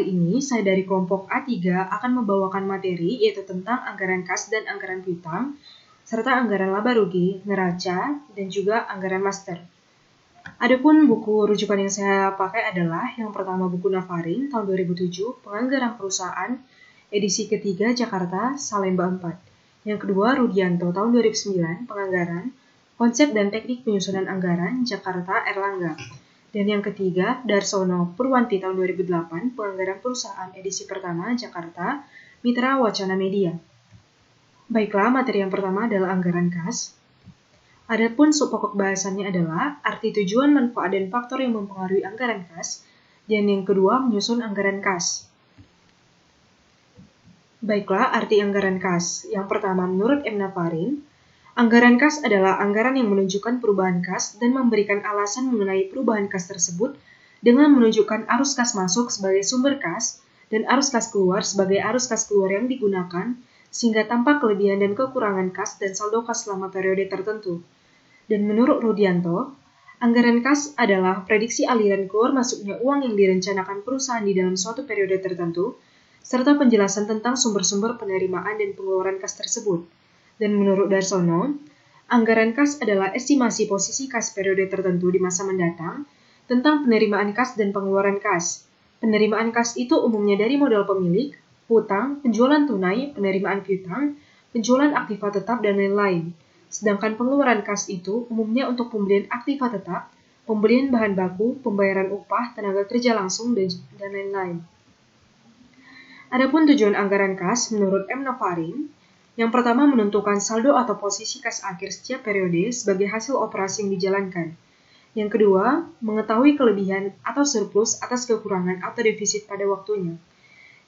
Kali ini saya dari kelompok A3 akan membawakan materi yaitu tentang anggaran kas dan anggaran piutang, serta anggaran laba rugi, neraca, dan juga anggaran master. Adapun buku rujukan yang saya pakai adalah yang pertama buku Navarin tahun 2007, Penganggaran Perusahaan, edisi ketiga Jakarta, Salemba 4. Yang kedua Rudianto tahun 2009, Penganggaran, Konsep dan Teknik Penyusunan Anggaran, Jakarta, Erlangga. Dan yang ketiga, Darsono Purwanti tahun 2008, Penganggaran Perusahaan edisi pertama, Jakarta, Mitra Wacana Media. Baiklah, materi yang pertama adalah anggaran kas. Adapun subpokok bahasannya adalah arti, tujuan, manfaat, dan faktor yang mempengaruhi anggaran kas. Dan yang kedua, menyusun anggaran kas. Baiklah, arti anggaran kas. Yang pertama, menurut M. Navarin, anggaran kas adalah anggaran yang menunjukkan perubahan kas dan memberikan alasan mengenai perubahan kas tersebut dengan menunjukkan arus kas masuk sebagai sumber kas dan arus kas keluar sebagai arus kas keluar yang digunakan sehingga tampak kelebihan dan kekurangan kas dan saldo kas selama periode tertentu. Dan menurut Rudianto, anggaran kas adalah prediksi aliran keluar masuknya uang yang direncanakan perusahaan di dalam suatu periode tertentu serta penjelasan tentang sumber-sumber penerimaan dan pengeluaran kas tersebut. Dan menurut Darsono, anggaran kas adalah estimasi posisi kas periode tertentu di masa mendatang tentang penerimaan kas dan pengeluaran kas. Penerimaan kas itu umumnya dari modal pemilik, hutang, penjualan tunai, penerimaan piutang, penjualan aktiva tetap, dan lain-lain. Sedangkan pengeluaran kas itu umumnya untuk pembelian aktiva tetap, pembelian bahan baku, pembayaran upah, tenaga kerja langsung, dan lain-lain. Adapun tujuan anggaran kas menurut M. Navarin, yang pertama menentukan saldo atau posisi kas akhir setiap periode sebagai hasil operasi yang dijalankan. Yang kedua, mengetahui kelebihan atau surplus atas kekurangan atau defisit pada waktunya.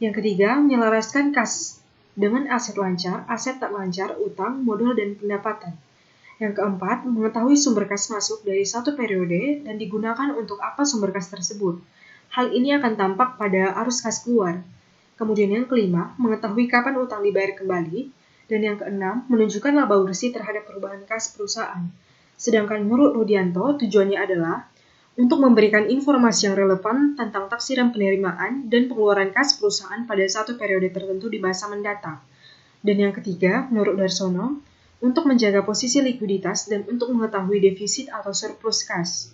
Yang ketiga, menyelaraskan kas dengan aset lancar, aset tak lancar, utang, modal, dan pendapatan. Yang keempat, mengetahui sumber kas masuk dari satu periode dan digunakan untuk apa sumber kas tersebut. Hal ini akan tampak pada arus kas keluar. Kemudian yang kelima, mengetahui kapan utang dibayar kembali. Dan yang keenam, menunjukkan laba bersih terhadap perubahan kas perusahaan. Sedangkan menurut Rudianto, tujuannya adalah untuk memberikan informasi yang relevan tentang taksiran penerimaan dan pengeluaran kas perusahaan pada satu periode tertentu di masa mendatang. Dan yang ketiga, menurut Darsono, untuk menjaga posisi likuiditas dan untuk mengetahui defisit atau surplus kas.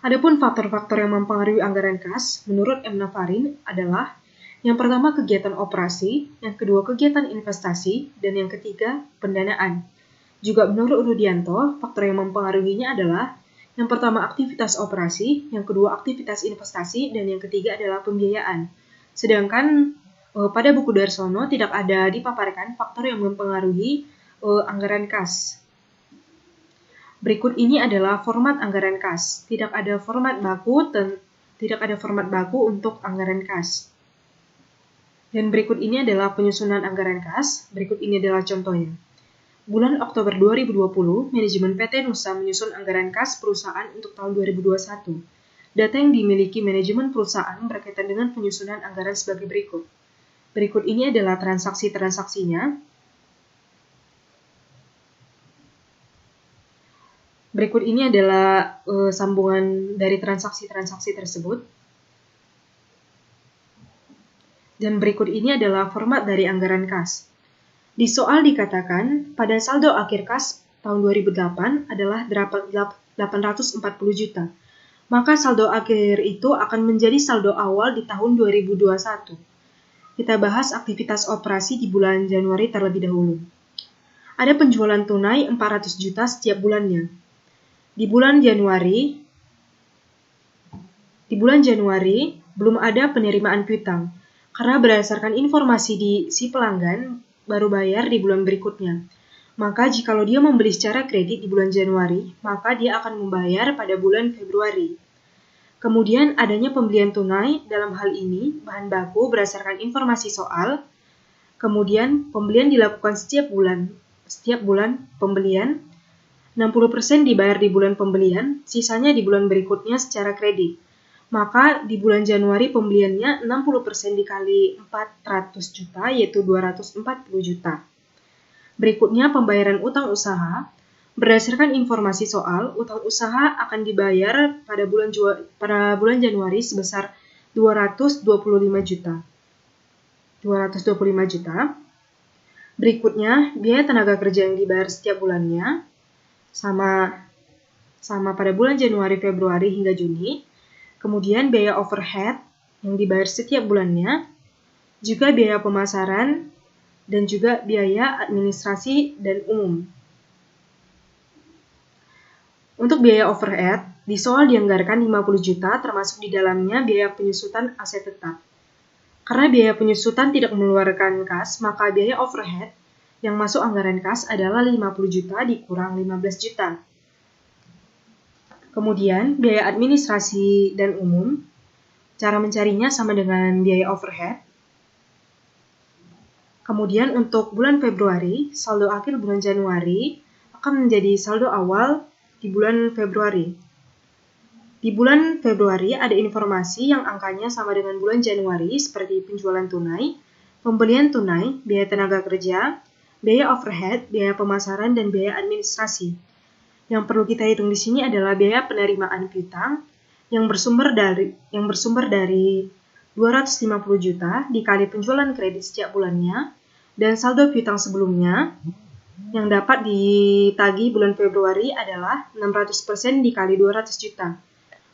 Adapun faktor-faktor yang mempengaruhi anggaran kas, menurut M. Navarin adalah yang pertama kegiatan operasi, yang kedua kegiatan investasi, dan yang ketiga pendanaan. Juga menurut Rudianto, faktor yang mempengaruhinya adalah yang pertama aktivitas operasi, yang kedua aktivitas investasi, dan yang ketiga adalah pembiayaan. Sedangkan pada buku Darsono tidak ada dipaparkan faktor yang mempengaruhi anggaran kas. Berikut ini adalah format anggaran kas. Tidak ada format baku untuk anggaran kas. Dan berikut ini adalah penyusunan anggaran kas. Berikut ini adalah contohnya. Bulan Oktober 2020, manajemen PT Nusa menyusun anggaran kas perusahaan untuk tahun 2021. Data yang dimiliki manajemen perusahaan berkaitan dengan penyusunan anggaran sebagai berikut. Berikut ini adalah transaksi-transaksinya. Berikut ini adalah sambungan dari transaksi-transaksi tersebut. Dan berikut ini adalah format dari anggaran kas. Di soal dikatakan, pada saldo akhir kas tahun 2008 adalah 840 juta. Maka saldo akhir itu akan menjadi saldo awal di tahun 2021. Kita bahas aktivitas operasi di bulan Januari terlebih dahulu. Ada penjualan tunai 400 juta setiap bulannya. Di bulan Januari belum ada penerimaan piutang karena berdasarkan informasi di si pelanggan baru bayar di bulan berikutnya. Maka jikalau dia membeli secara kredit di bulan Januari, maka dia akan membayar pada bulan Februari. Kemudian adanya pembelian tunai, dalam hal ini bahan baku berdasarkan informasi soal. Kemudian pembelian dilakukan setiap bulan pembelian. 60% dibayar di bulan pembelian, sisanya di bulan berikutnya secara kredit. Maka di bulan Januari pembeliannya 60% dikali 400 juta, yaitu 240 juta. Berikutnya pembayaran utang usaha. Berdasarkan informasi soal, utang usaha akan dibayar pada bulan Januari sebesar 225 juta. Berikutnya, biaya tenaga kerja yang dibayar setiap bulannya sama pada bulan Januari, Februari, hingga Juni. Kemudian biaya overhead yang dibayar setiap bulannya, juga biaya pemasaran, dan juga biaya administrasi dan umum. Untuk biaya overhead, di soal dianggarkan 50 juta termasuk di dalamnya biaya penyusutan aset tetap. Karena biaya penyusutan tidak mengeluarkan kas, maka biaya overhead yang masuk anggaran kas adalah 50 juta dikurang 15 juta. Kemudian, biaya administrasi dan umum, cara mencarinya sama dengan biaya overhead. Kemudian untuk bulan Februari, saldo akhir bulan Januari akan menjadi saldo awal di bulan Februari. Di bulan Februari ada informasi yang angkanya sama dengan bulan Januari seperti penjualan tunai, pembelian tunai, biaya tenaga kerja, biaya overhead, biaya pemasaran, dan biaya administrasi. Yang perlu kita hitung di sini adalah biaya penerimaan piutang yang bersumber dari 250 juta dikali penjualan kredit setiap bulannya dan saldo piutang sebelumnya yang dapat ditagih bulan Februari adalah 600% dikali 200 juta.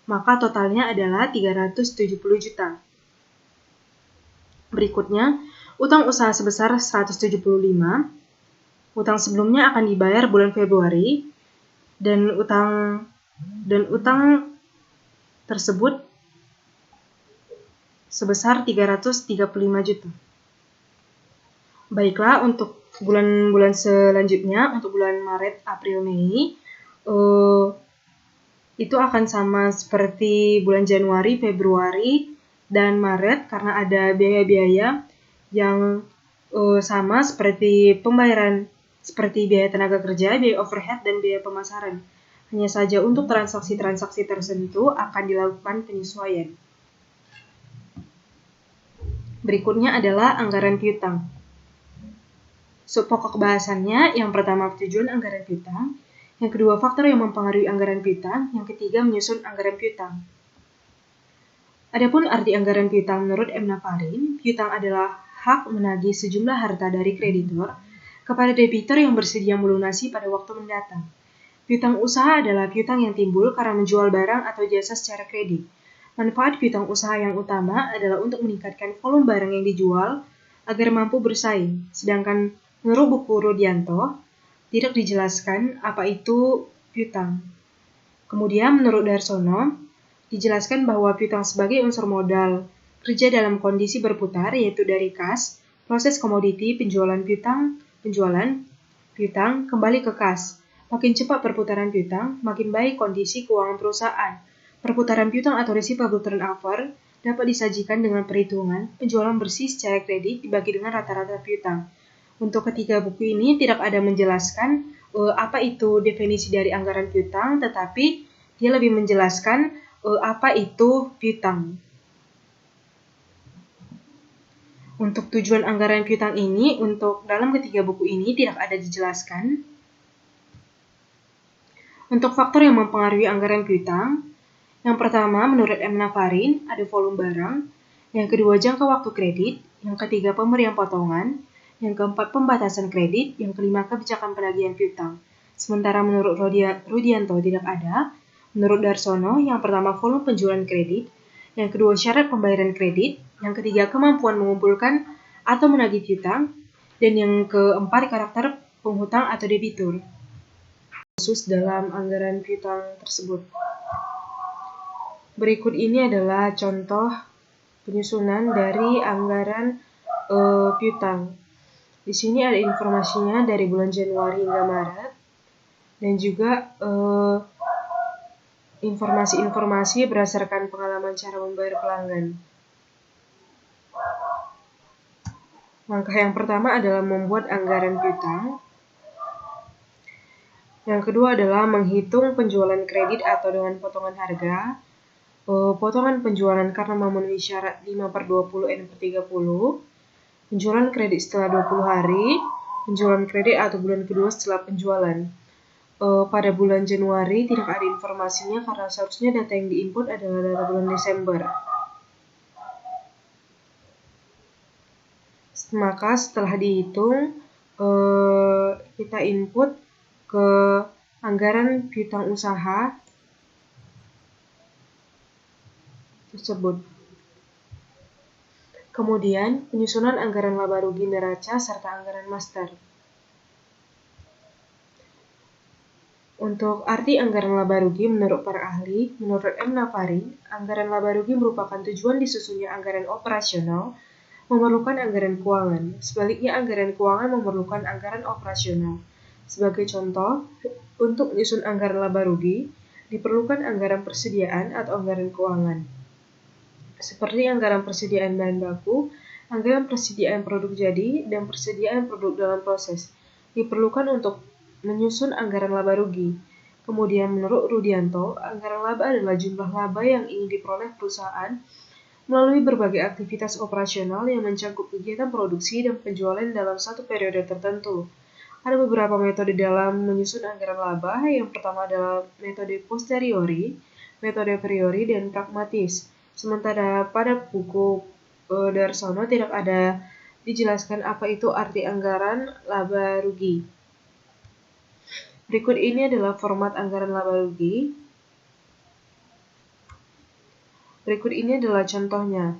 Maka totalnya adalah 370 juta. Berikutnya, utang usaha sebesar 175. Utang sebelumnya akan dibayar bulan Februari dan utang tersebut sebesar 335 juta. Baiklah, untuk bulan-bulan selanjutnya, untuk bulan Maret, April, Mei, itu akan sama seperti bulan Januari, Februari, dan Maret karena ada biaya-biaya yang sama seperti pembayaran, seperti biaya tenaga kerja, biaya overhead, dan biaya pemasaran. Hanya saja untuk transaksi-transaksi tertentu akan dilakukan penyesuaian. Berikutnya adalah anggaran piutang. Pokok bahasannya, yang pertama tujuan anggaran piutang, yang kedua faktor yang mempengaruhi anggaran piutang, yang ketiga menyusun anggaran piutang. Adapun arti anggaran piutang menurut M. Nafarin, piutang adalah hak menagih sejumlah harta dari kreditor kepada debitur yang bersedia melunasi pada waktu mendatang. Piutang usaha adalah piutang yang timbul karena menjual barang atau jasa secara kredit. Manfaat piutang usaha yang utama adalah untuk meningkatkan volume barang yang dijual agar mampu bersaing. Sedangkan menurut buku Rudianto, tidak dijelaskan apa itu piutang. Kemudian menurut Darsono, dijelaskan bahwa piutang sebagai unsur modal kerja dalam kondisi berputar, yaitu dari kas, proses komoditi, penjualan piutang, kembali ke kas. Makin cepat perputaran piutang, makin baik kondisi keuangan perusahaan. Perputaran piutang atau receivable turnover dapat disajikan dengan perhitungan penjualan bersih secara kredit dibagi dengan rata-rata piutang. Untuk ketiga buku ini tidak ada menjelaskan apa itu definisi dari anggaran piutang, tetapi dia lebih menjelaskan apa itu piutang. Untuk tujuan anggaran piutang ini, untuk dalam ketiga buku ini tidak ada dijelaskan. Untuk faktor yang mempengaruhi anggaran piutang, yang pertama menurut M. Nafarin ada volume barang, yang kedua jangka waktu kredit, yang ketiga pemberian potongan, yang keempat pembatasan kredit, yang kelima kebijakan penagihan piutang. Sementara menurut Rudianto tidak ada. Menurut Darsono, yang pertama volume penjualan kredit, yang kedua syarat pembayaran kredit, yang ketiga kemampuan mengumpulkan atau menagih piutang, dan yang keempat karakter penghutang atau debitur. Khusus dalam anggaran piutang tersebut. Berikut ini adalah contoh penyusunan dari anggaran piutang. Di sini ada informasinya dari bulan Januari hingga Maret, dan juga informasi-informasi berdasarkan pengalaman cara membayar pelanggan. Langkah yang pertama adalah membuat anggaran piutang. Yang kedua adalah menghitung penjualan kredit atau dengan potongan harga. Potongan penjualan karena memenuhi syarat 5/20 N/30. Penjualan kredit setelah 20 hari. Penjualan kredit atau bulan kedua setelah penjualan. pada bulan Januari tidak ada informasinya karena seharusnya data yang diinput adalah data bulan Desember. Maka setelah dihitung, kita input ke anggaran piutang usaha tersebut. Kemudian, penyusunan anggaran laba rugi neraca serta anggaran master. Untuk arti anggaran laba rugi menurut para ahli, menurut M. Nafarin, anggaran laba rugi merupakan tujuan disusunnya anggaran operasional memerlukan anggaran keuangan. Sebaliknya, anggaran keuangan memerlukan anggaran operasional. Sebagai contoh, untuk menyusun anggaran laba rugi, diperlukan anggaran persediaan atau anggaran keuangan. Seperti anggaran persediaan bahan baku, anggaran persediaan produk jadi, dan persediaan produk dalam proses. Diperlukan untuk menyusun anggaran laba rugi. Kemudian menurut Rudianto, anggaran laba adalah jumlah laba yang ingin diperoleh perusahaan melalui berbagai aktivitas operasional yang mencakup kegiatan produksi dan penjualan dalam satu periode tertentu. Ada beberapa metode dalam menyusun anggaran laba. Yang pertama adalah metode posteriori, metode priori, dan pragmatis. Sementara pada buku Darsono tidak ada dijelaskan apa itu arti anggaran laba rugi. Berikut ini adalah format anggaran laba rugi. Berikut ini adalah contohnya.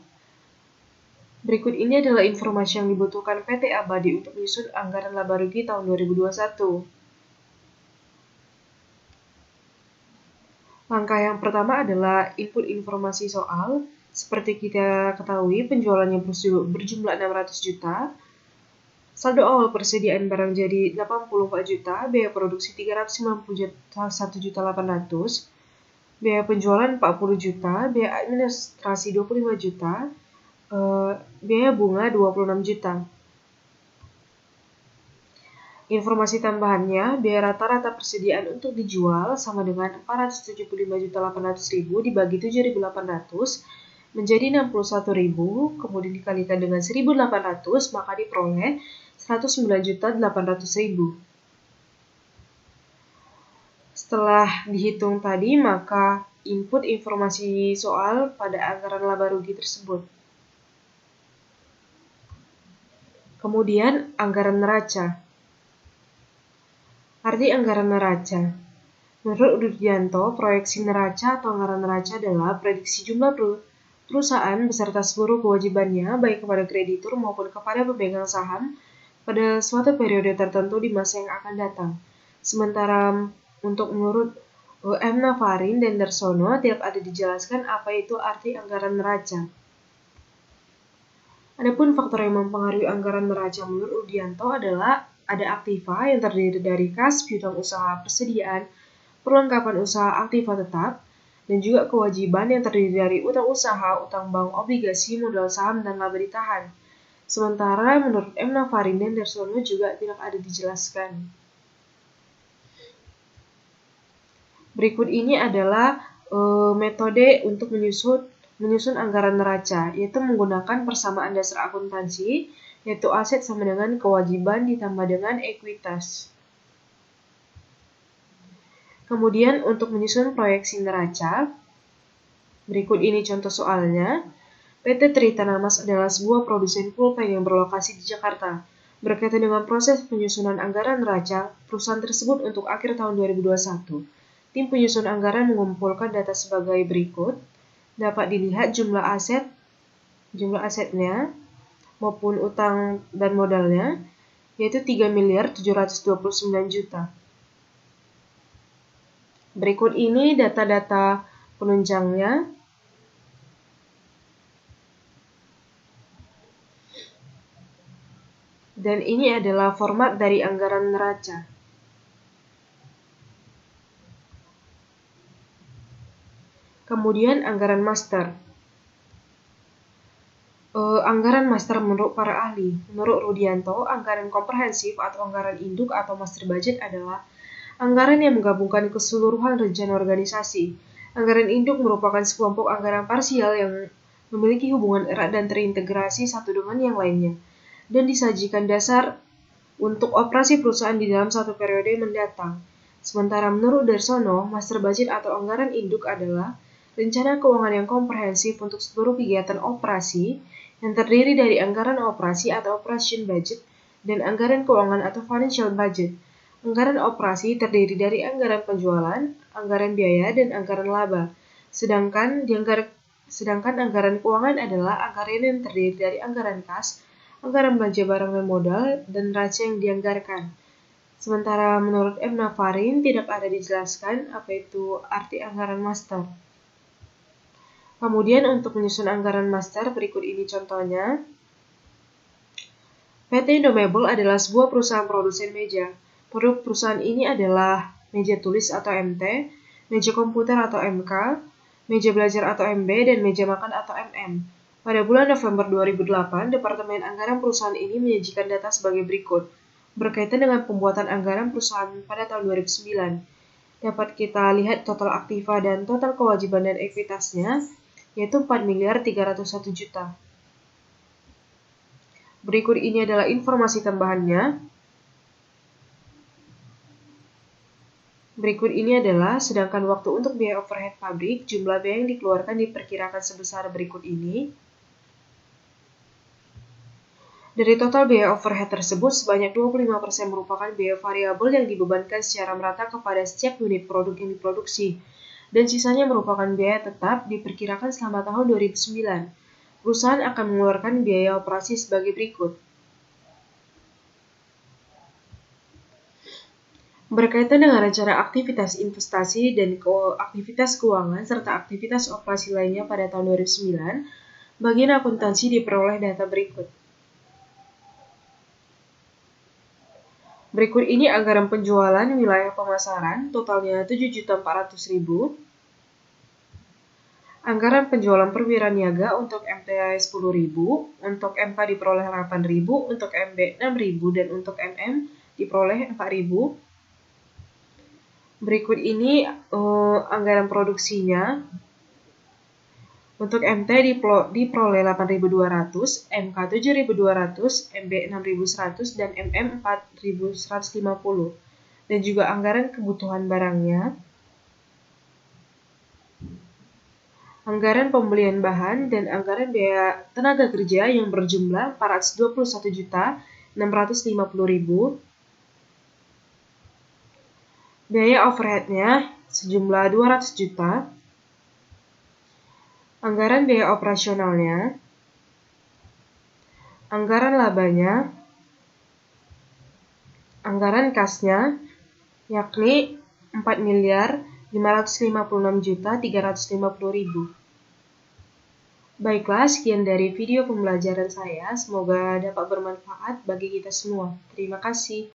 Berikut ini adalah informasi yang dibutuhkan PT Abadi untuk menyusun anggaran laba rugi tahun 2021. Langkah yang pertama adalah input informasi soal. Seperti kita ketahui, penjualannya berjumlah 600 juta. Saldo awal persediaan barang jadi 84 juta, biaya produksi 391 juta 800, biaya penjualan 40 juta, biaya administrasi 25 juta, biaya bunga 26 juta. Informasi tambahannya, biaya rata-rata persediaan untuk dijual sama dengan 475.800.000 dibagi 7.800 menjadi 61.000, kemudian dikalikan dengan 1.800, maka diperoleh 109.800.000. Setelah dihitung tadi, maka input informasi soal pada anggaran laba rugi tersebut. Kemudian, anggaran neraca. Arti anggaran neraca. Menurut Rudianto, proyeksi neraca atau anggaran neraca adalah prediksi jumlah perusahaan beserta seluruh kewajibannya, baik kepada kreditur maupun kepada pemegang saham, pada suatu periode tertentu di masa yang akan datang. Sementara untuk menurut M. Nafarin dan Darsono, tidak ada dijelaskan apa itu arti anggaran neraca. Adapun faktor yang mempengaruhi anggaran neraca menurut Rudianto adalah ada aktiva yang terdiri dari kas, piutang usaha, persediaan, perlengkapan usaha, aktiva tetap, dan juga kewajiban yang terdiri dari utang usaha, utang bank, obligasi, modal saham, dan laba ditahan. Sementara menurut M. Nafarin dan Darsono juga tidak ada dijelaskan. Berikut ini adalah metode untuk menyusun anggaran neraca, yaitu menggunakan persamaan dasar akuntansi, yaitu aset sama dengan kewajiban ditambah dengan ekuitas. Kemudian untuk menyusun proyeksi neraca, berikut ini contoh soalnya. PT Tritanamas adalah sebuah produsen pulpen yang berlokasi di Jakarta. Berkaitan dengan proses penyusunan anggaran neraca perusahaan tersebut untuk akhir tahun 2021. Tim penyusun anggaran mengumpulkan data sebagai berikut. Dapat dilihat jumlah asetnya, maupun utang dan modalnya, yaitu 3.729 juta. Berikut ini data-data penunjangnya. Dan ini adalah format dari anggaran neraca. Kemudian anggaran master. Anggaran master menurut para ahli. Menurut Rudianto, anggaran komprehensif atau anggaran induk atau master budget adalah anggaran yang menggabungkan keseluruhan rencana organisasi. Anggaran induk merupakan sekelompok anggaran parsial yang memiliki hubungan erat dan terintegrasi satu dengan yang lainnya, dan disajikan dasar untuk operasi perusahaan di dalam satu periode mendatang. Sementara menurut Darsono, master budget atau anggaran induk adalah rencana keuangan yang komprehensif untuk seluruh kegiatan operasi yang terdiri dari anggaran operasi atau operation budget dan anggaran keuangan atau financial budget. Anggaran operasi terdiri dari anggaran penjualan, anggaran biaya, dan anggaran laba. Sedangkan anggaran keuangan adalah anggaran yang terdiri dari anggaran kas, anggaran belanja barang dan modal, dan neraca yang dianggarkan. Sementara menurut M. Nafarin tidak ada dijelaskan apa itu arti anggaran master. Kemudian untuk menyusun anggaran master berikut ini contohnya. PT Indomebel adalah sebuah perusahaan produsen meja. Produk perusahaan ini adalah meja tulis atau MT, meja komputer atau MK, meja belajar atau MB, dan meja makan atau MM. Pada bulan November 2008, Departemen Anggaran perusahaan ini menyajikan data sebagai berikut. Berkaitan dengan pembuatan anggaran perusahaan pada tahun 2009, dapat kita lihat total aktiva dan total kewajiban dan ekuitasnya, yaitu 4.301 juta. Berikut ini adalah informasi tambahannya. Berikut ini adalah sedangkan waktu untuk biaya overhead pabrik, jumlah biaya yang dikeluarkan diperkirakan sebesar berikut ini. Dari total biaya overhead tersebut, sebanyak 25% merupakan biaya variabel yang dibebankan secara merata kepada setiap unit produk yang diproduksi, dan sisanya merupakan biaya tetap diperkirakan selama tahun 2009. Perusahaan akan mengeluarkan biaya operasi sebagai berikut. Berkaitan dengan rencana aktivitas investasi dan aktivitas keuangan serta aktivitas operasi lainnya pada tahun 2009, bagian akuntansi diperoleh data berikut. Berikut ini anggaran penjualan wilayah pemasaran, totalnya 7.400.000. Anggaran penjualan perwira niaga untuk MTA 10.000, untuk MK diperoleh 8.000, untuk MB 6.000, dan untuk MM diperoleh 4.000. Berikut ini anggaran produksinya. Untuk MT diperoleh 8.200, MK 7.200, MB 6.100, dan MM 4.150. Dan juga anggaran kebutuhan barangnya. Anggaran pembelian bahan dan anggaran biaya tenaga kerja yang berjumlah 421.650.000. Biaya overheadnya sejumlah 200 juta. Anggaran biaya operasionalnya, anggaran labanya, anggaran kasnya, yakni 4.556.350.000. Baiklah, sekian dari video pembelajaran saya. Semoga dapat bermanfaat bagi kita semua. Terima kasih.